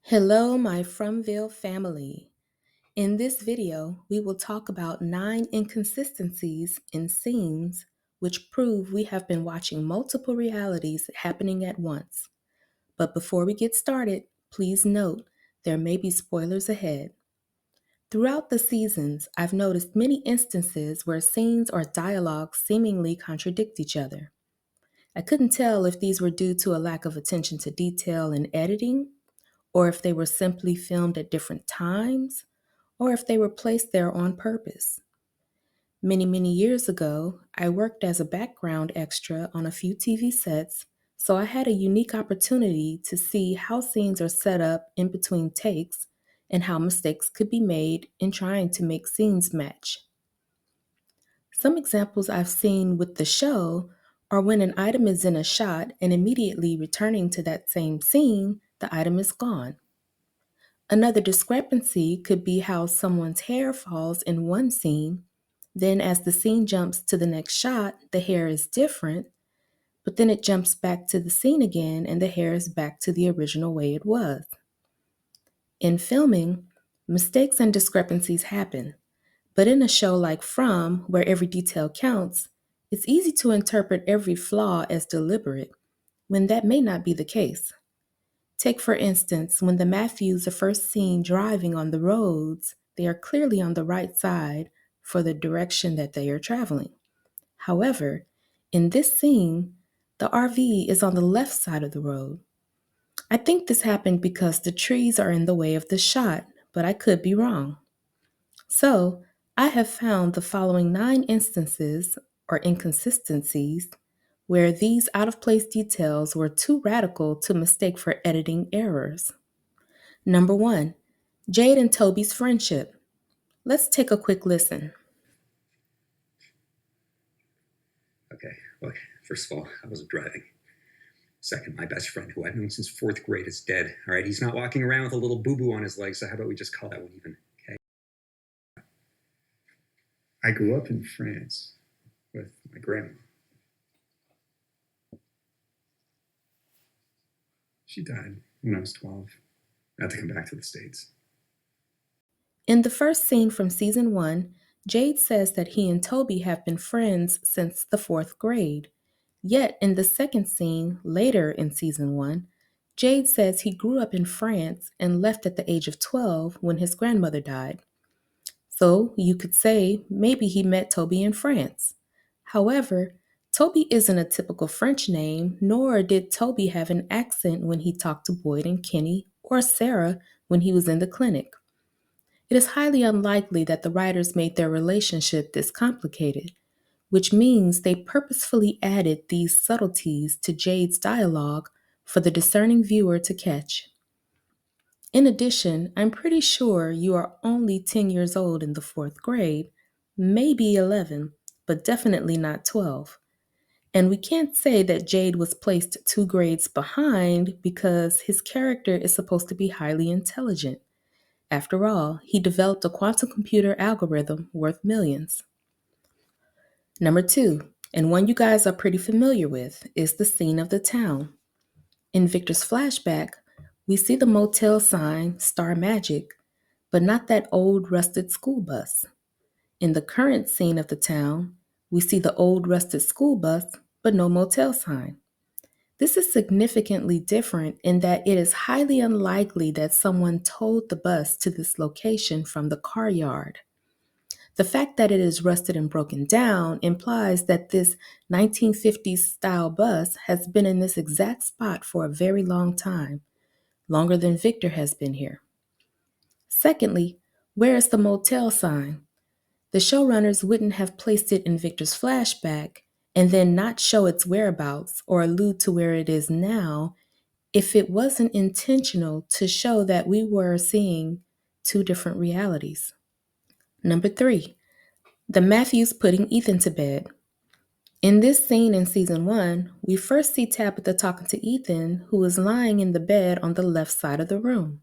Hello, my Fromville family. In this video, we will talk about 9 inconsistencies in scenes which prove we have been watching multiple realities happening at once. But before we get started, please note there may be spoilers ahead. Throughout the seasons, I've noticed many instances where scenes or dialogue seemingly contradict each other. I couldn't tell if these were due to a lack of attention to detail in editing, or if they were simply filmed at different times, or if they were placed there on purpose. Many years ago, I worked as a background extra on a few TV sets, so I had a unique opportunity to see how scenes are set up in between takes and how mistakes could be made in trying to make scenes match. Some examples I've seen with the show are when an item is in a shot and immediately returning to that same scene, the item is gone. Another discrepancy could be how someone's hair falls in one scene, then as the scene jumps to the next shot, the hair is different, but then it jumps back to the scene again and the hair is back to the original way it was. In filming, mistakes and discrepancies happen, but in a show like From, where every detail counts, it's easy to interpret every flaw as deliberate, when that may not be the case. Take, for instance, when the Matthews are first seen driving on the roads, they are clearly on the right side for the direction that they are traveling. However, in this scene, the RV is on the left side of the road. I think this happened because the trees are in the way of the shot, but I could be wrong. So, I have found the following 9 instances or inconsistencies where these out of place details were too radical to mistake for editing errors. Number 1, Jade and Toby's friendship. Let's take a quick listen. Okay, look, first of all, I wasn't driving. Second, my best friend, who I've known since 4th grade, is dead. All right, he's not walking around with a little boo-boo on his leg, so how about we just call that one even, okay? I grew up in France with my grandma. She died when I was 12. I had to come back to the States. In the first scene from season 1, Jade says that he and Toby have been friends since the 4th grade. Yet in the second scene, later in season 1, Jade says he grew up in France and left at the age of 12 when his grandmother died. So you could say maybe he met Toby in France. However, Toby isn't a typical French name, nor did Toby have an accent when he talked to Boyd and Kenny or Sarah when he was in the clinic. It is highly unlikely that the writers made their relationship this complicated, which means they purposefully added these subtleties to Jade's dialogue for the discerning viewer to catch. In addition, I'm pretty sure you are only 10 years old in the 4th grade, maybe 11, but definitely not 12. And we can't say that Jade was placed 2 grades behind because his character is supposed to be highly intelligent. After all, he developed a quantum computer algorithm worth millions. Number 2, and one you guys are pretty familiar with, is the scene of the town. In Victor's flashback, we see the motel sign, Star Magic, but not that old rusted school bus. In the current scene of the town, we see the old rusted school bus, but no motel sign. This is significantly different in that it is highly unlikely that someone towed the bus to this location from the car yard. The fact that it is rusted and broken down implies that this 1950s style bus has been in this exact spot for a very long time, longer than Victor has been here. Secondly, where is the motel sign? The showrunners wouldn't have placed it in Victor's flashback and then not show its whereabouts or allude to where it is now if it wasn't intentional to show that we were seeing 2 different realities. Number 3, the Matthews putting Ethan to bed. In this scene in season 1, we first see Tabitha talking to Ethan, who is lying in the bed on the left side of the room.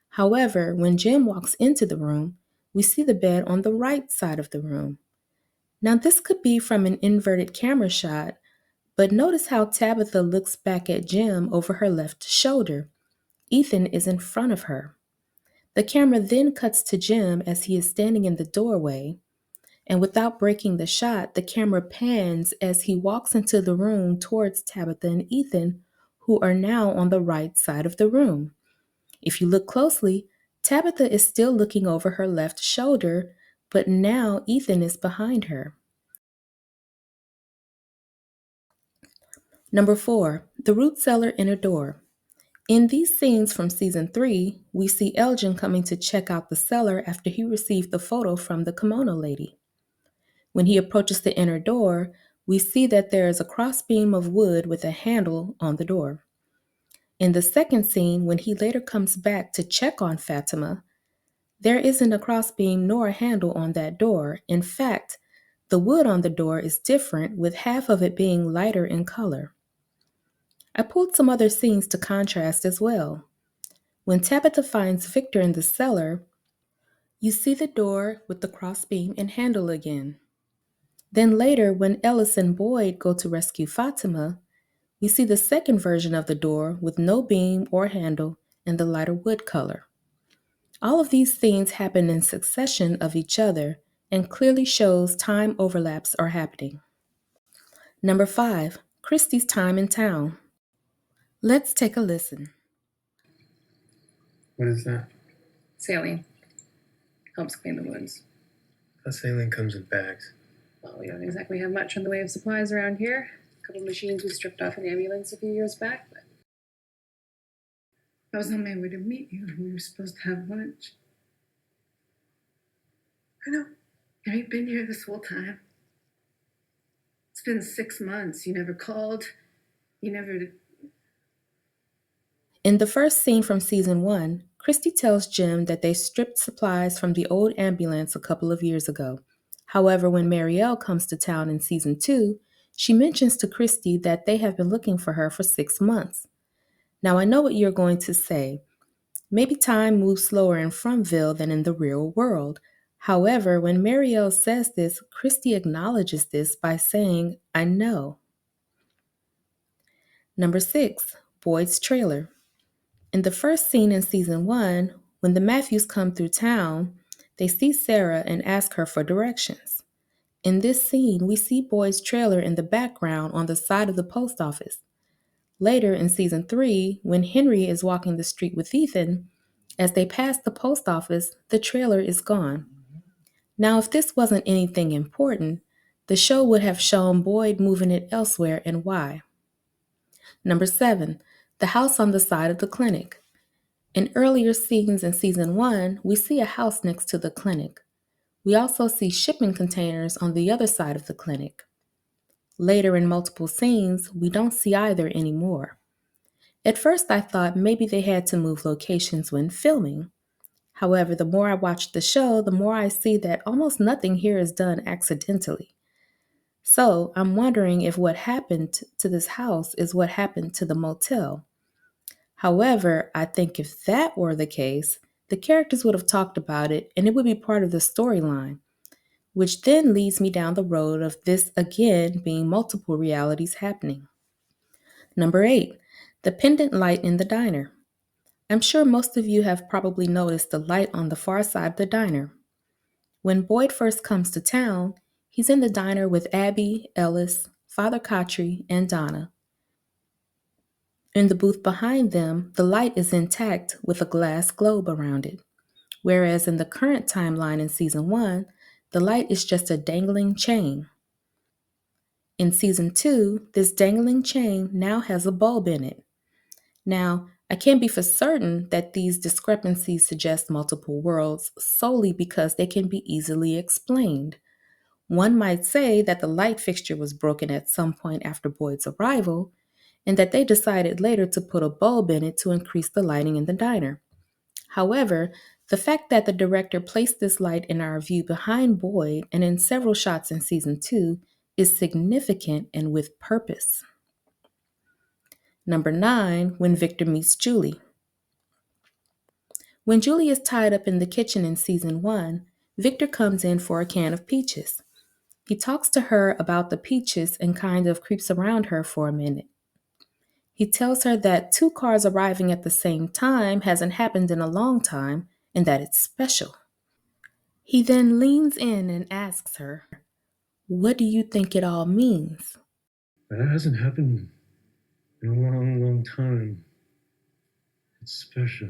However, when Jim walks into the room, we see the bed on the right side of the room. Now, this could be from an inverted camera shot, but notice how Tabitha looks back at Jim over her left shoulder. Ethan is in front of her. The camera then cuts to Jim as he is standing in the doorway, and without breaking the shot, the camera pans as he walks into the room towards Tabitha and Ethan, who are now on the right side of the room. If you look closely, Tabitha is still looking over her left shoulder, but now Ethan is behind her. Number 4, the root cellar inner door. In these scenes from season 3, we see Elgin coming to check out the cellar after he received the photo from the kimono lady. When he approaches the inner door, we see that there is a crossbeam of wood with a handle on the door. In the second scene, when he later comes back to check on Fatima, there isn't a crossbeam nor a handle on that door. In fact, the wood on the door is different, with half of it being lighter in color. I pulled some other scenes to contrast as well. When Tabitha finds Victor in the cellar, you see the door with the crossbeam and handle again. Then later, when Ellis and Boyd go to rescue Fatima, we see the second version of the door with no beam or handle and the lighter wood color. All of these scenes happen in succession of each other and clearly shows time overlaps are happening. Number 5, Christy's time in town. Let's take a listen. What is that? Saline. Helps clean the wounds. That saline comes in bags. Well, we don't exactly have much in the way of supplies around here. A couple machines we stripped off an ambulance a few years back, but I was on my way to meet you, and we were supposed to have lunch. I know. You ain't been here this whole time. It's been 6 months. You never called. You never... In the first scene from season 1, Christy tells Jim that they stripped supplies from the old ambulance a couple of years ago. However, when Marielle comes to town in season 2, she mentions to Christy that they have been looking for her for 6 months. Now, I know what you're going to say. Maybe time moves slower in Fromville than in the real world. However, when Marielle says this, Christy acknowledges this by saying, I know. Number 6, Boyd's trailer. In the first scene in season 1, when the Matthews come through town, they see Sarah and ask her for directions. In this scene, we see Boyd's trailer in the background on the side of the post office. Later in season 3, when Henry is walking the street with Ethan, as they pass the post office, the trailer is gone. Now, if this wasn't anything important, the show would have shown Boyd moving it elsewhere and why. Number 7, the house on the side of the clinic. In earlier scenes in season 1, we see a house next to the clinic. We also see shipping containers on the other side of the clinic. Later in multiple scenes, we don't see either anymore. At first, I thought maybe they had to move locations when filming. However, the more I watch the show, the more I see that almost nothing here is done accidentally. So I'm wondering if what happened to this house is what happened to the motel. However, I think if that were the case, the characters would have talked about it and it would be part of the storyline, which then leads me down the road of this again being multiple realities happening. Number 8, the pendant light in the diner. I'm sure most of you have probably noticed the light on the far side of the diner. When Boyd first comes to town, he's in the diner with Abby, Ellis, Father Kotry, and Donna. In the booth behind them, the light is intact with a glass globe around it, whereas in the current timeline in season 1, the light is just a dangling chain. In season 2, this dangling chain now has a bulb in it. Now, I can't be for certain that these discrepancies suggest multiple worlds solely because they can be easily explained. One might say that the light fixture was broken at some point after Boyd's arrival, and that they decided later to put a bulb in it to increase the lighting in the diner. However, the fact that the director placed this light in our view behind Boyd and in several shots in season 2 is significant and with purpose. Number 9, when Victor meets Julie. When Julie is tied up in the kitchen in season 1, Victor comes in for a can of peaches. He talks to her about the peaches and kind of creeps around her for a minute. He tells her that two cars arriving at the same time hasn't happened in a long time and that it's special. He then leans in and asks her, "What do you think it all means?" That hasn't happened in a long, long time. It's special.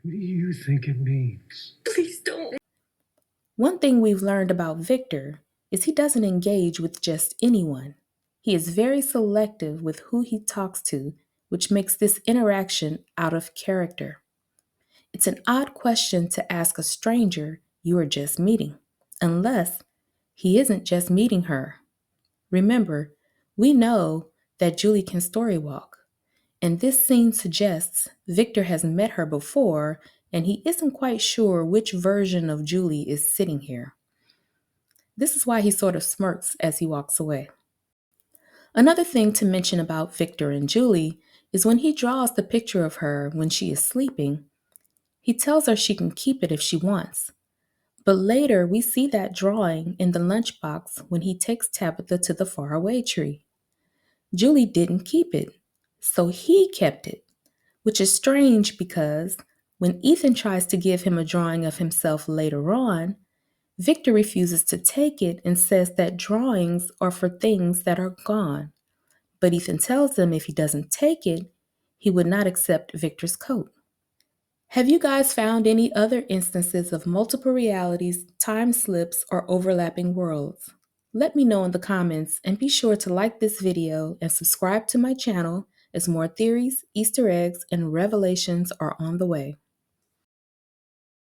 What do you think it means? Please don't. One thing we've learned about Victor is he doesn't engage with just anyone. He is very selective with who he talks to, which makes this interaction out of character. It's an odd question to ask a stranger you are just meeting, unless he isn't just meeting her. Remember, we know that Julie can storywalk, and this scene suggests Victor has met her before and he isn't quite sure which version of Julie is sitting here. This is why he sort of smirks as he walks away. Another thing to mention about Victor and Julie is when he draws the picture of her when she is sleeping, he tells her she can keep it if she wants. But later we see that drawing in the lunchbox when he takes Tabitha to the faraway tree. Julie didn't keep it, so he kept it, which is strange because when Ethan tries to give him a drawing of himself later on, Victor refuses to take it and says that drawings are for things that are gone. But Ethan tells him if he doesn't take it, he would not accept Victor's coat. Have you guys found any other instances of multiple realities, time slips, or overlapping worlds? Let me know in the comments and be sure to like this video and subscribe to my channel as more theories, Easter eggs, and revelations are on the way.